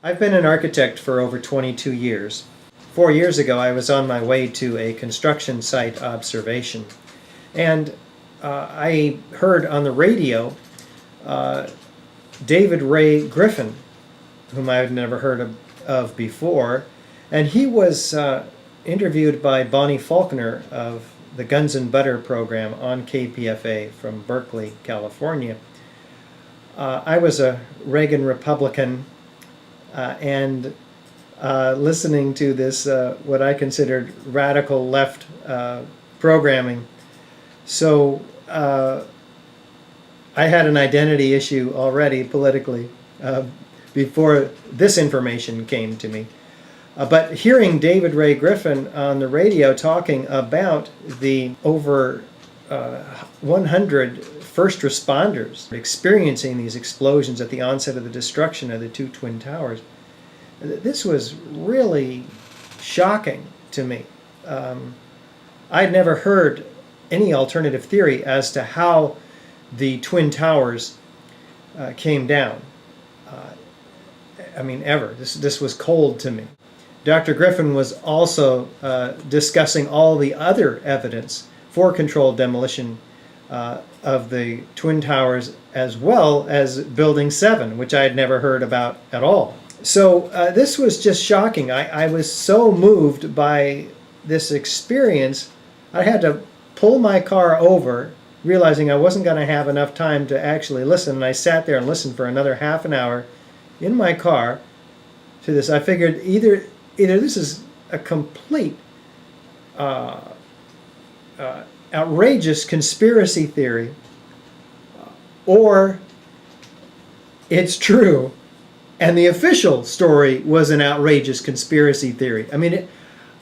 I've been an architect for over 22 years. 4 years ago, I was on my way to a construction site observation, and I heard on the radio David Ray Griffin, whom I had never heard of before, and he was interviewed by Bonnie Faulkner of the Guns and Butter program on KPFA from Berkeley, California. I was a Reagan Republican and listening to this, what I considered radical left programming. So I had an identity issue already politically before this information came to me. But hearing David Ray Griffin on the radio talking about the over 100 first responders experiencing these explosions at the onset of the destruction of the two Twin Towers, this was really shocking to me. I'd never heard any alternative theory as to how the Twin Towers came down. Ever. This was cold to me. Dr. Griffin was also discussing all the other evidence for controlled demolition of the Twin Towers, as well as Building 7, which I had never heard about at all. So this was just shocking. I was so moved by this experience, I had to pull my car over, realizing I wasn't going to have enough time to actually listen, and I sat there and listened for another half an hour in my car to this. I figured either this is a complete outrageous conspiracy theory, or it's true, and the official story was an outrageous conspiracy theory.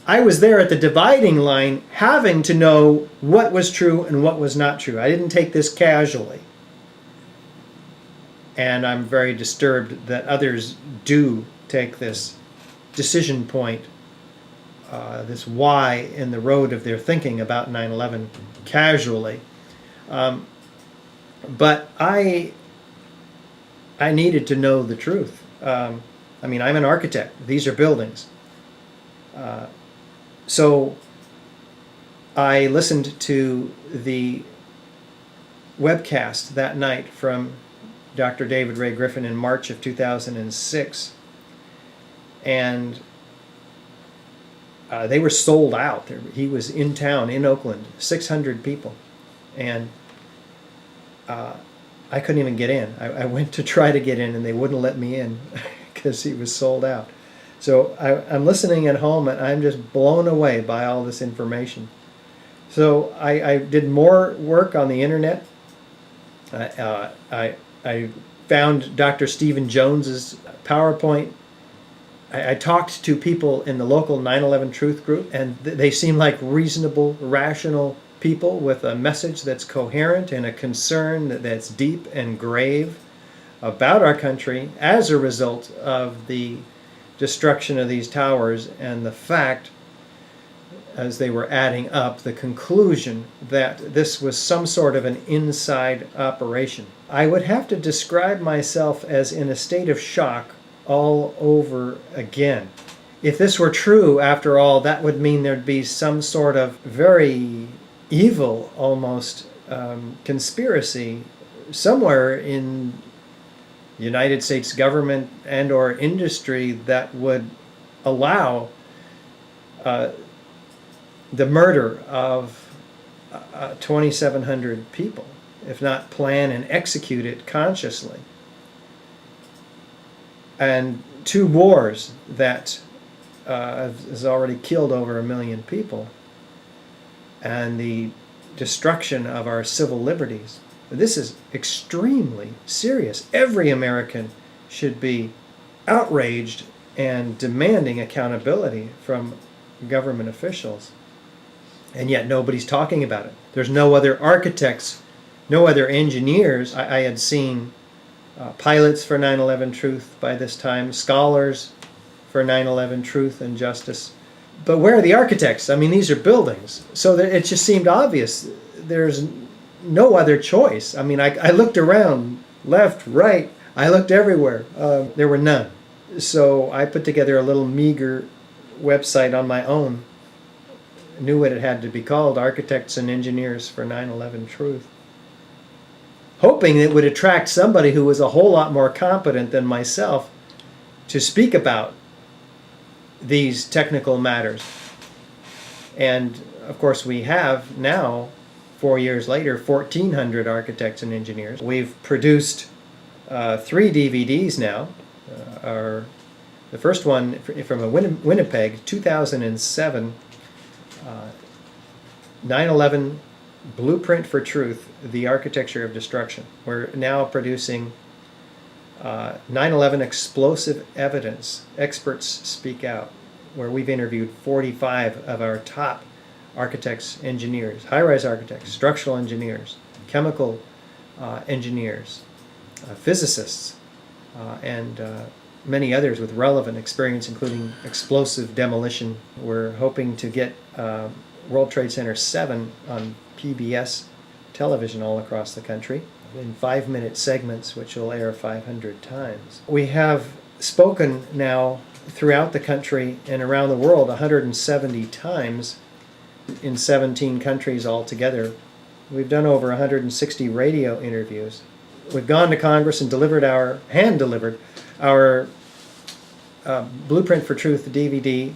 I was there at the dividing line having to know what was true and what was not true. I didn't take this casually. And I'm very disturbed that others do take this decision point, this Y in the road of their thinking about 9/11 casually. But I needed to know the truth. I'm an architect. These are buildings. So I listened to the webcast that night from Dr. David Ray Griffin in March of 2006, and they were sold out. He was in town in Oakland, 600 people, and I couldn't even get in. I went to try to get in, and they wouldn't let me in because he was sold out. So I'm listening at home, and I'm just blown away by all this information. So I did more work on the internet. I found Dr. Stephen Jones's PowerPoint. I talked to people in the local 9/11 Truth group, and they seem like reasonable, rational people with a message that's coherent and a concern that's deep and grave about our country as a result of the destruction of these towers, and the fact, as they were adding up, the conclusion that this was some sort of an inside operation. I would have to describe myself as in a state of shock all over again. If this were true, after all, that would mean there'd be some sort of very evil, almost, conspiracy somewhere in the United States government and or industry that would allow the murder of 2,700 people, if not plan and execute it consciously. And two wars that has already killed over 1 million people, and the destruction of our civil liberties. This is extremely serious. Every American should be outraged and demanding accountability from government officials. And yet nobody's talking about it. There's no other architects, no other engineers. I had seen pilots for 9/11 Truth by this time, scholars for 9/11 Truth and Justice. But where are the architects? These are buildings. So that it just seemed obvious. There's no other choice. I looked around, left, right. I looked everywhere. There were none. So I put together a little meager website on my own. Knew what it had to be called, Architects and Engineers for 9/11 Truth. Hoping it would attract somebody who was a whole lot more competent than myself to speak about these technical matters. And of course we have now, 4 years later, 1,400 architects and engineers. We've produced 3 DVDs now. The first one from Winnipeg, 2007, 9/11 Blueprint for Truth, The Architecture of Destruction. We're now producing 9/11 Explosive Evidence, Experts Speak Out, where we've interviewed 45 of our top architects, engineers, high-rise architects, structural engineers, chemical engineers, physicists, and many others with relevant experience, including explosive demolition. We're hoping to get World Trade Center 7 on PBS television all across the country in 5-minute segments, which will air 500 times. We have spoken now throughout the country and around the world 170 times in 17 countries altogether. We've done over 160 radio interviews. We've gone to Congress and hand-delivered our Blueprint for Truth DVD,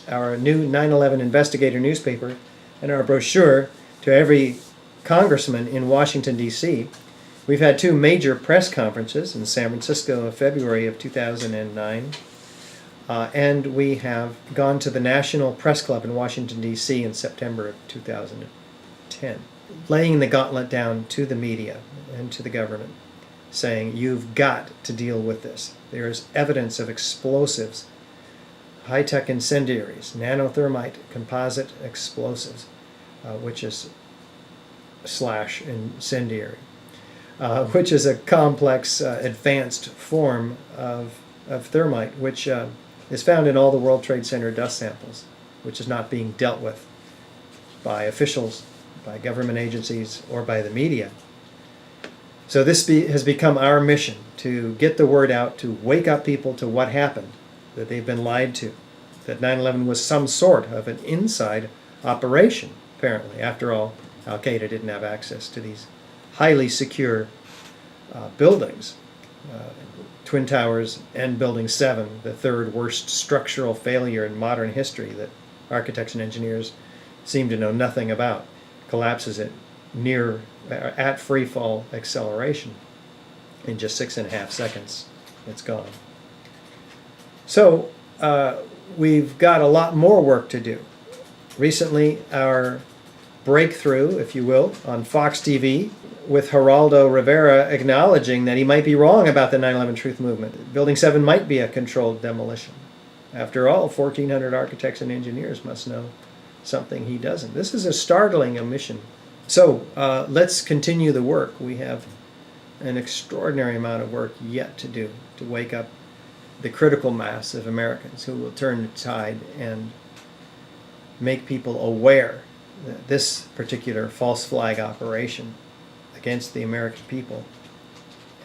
our new 9/11 Investigator newspaper, and our brochure to every congressman in Washington, D.C. We've had 2 major press conferences in San Francisco in February of 2009, and we have gone to the National Press Club in Washington, D.C. in September of 2010, laying the gauntlet down to the media and to the government, saying, you've got to deal with this. There is evidence of explosives, high-tech incendiaries, nanothermite composite explosives, which is /incendiary, which is a complex, advanced form of thermite, which is found in all the World Trade Center dust samples, which is not being dealt with by officials, by government agencies, or by the media. So this has become our mission, to get the word out, to wake up people to what happened, that they've been lied to, that 9/11 was some sort of an inside operation, apparently. After all, Al-Qaeda didn't have access to these highly secure buildings. Twin Towers and Building 7, the 3rd worst structural failure in modern history that architects and engineers seem to know nothing about, collapses at free fall acceleration. In just 6.5 seconds, it's gone. So we've got a lot more work to do. Recently, our breakthrough, if you will, on Fox TV, with Geraldo Rivera acknowledging that he might be wrong about the 9/11 Truth Movement. Building 7 might be a controlled demolition. After all, 1,400 architects and engineers must know something he doesn't. This is a startling omission. So let's continue the work. We have an extraordinary amount of work yet to do to wake up the critical mass of Americans who will turn the tide and make people aware that this particular false flag operation against the American people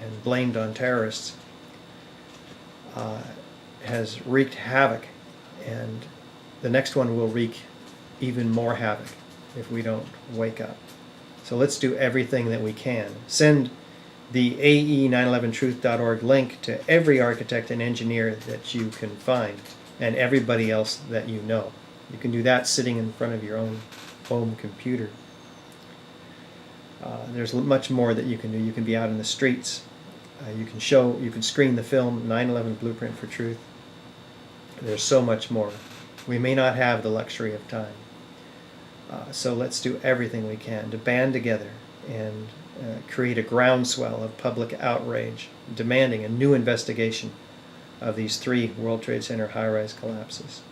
and blamed on terrorists has wreaked havoc, and the next one will wreak even more havoc if we don't wake up. So let's do everything that we can. Send the ae911truth.org link to every architect and engineer that you can find, and everybody else that you know. You can do that sitting in front of your own home computer. There's much more that you can do. You can be out in the streets. You can screen the film 9/11 Blueprint for Truth. There's so much more. We may not have the luxury of time. So let's do everything we can to band together and create a groundswell of public outrage, demanding a new investigation of these 3 World Trade Center high-rise collapses.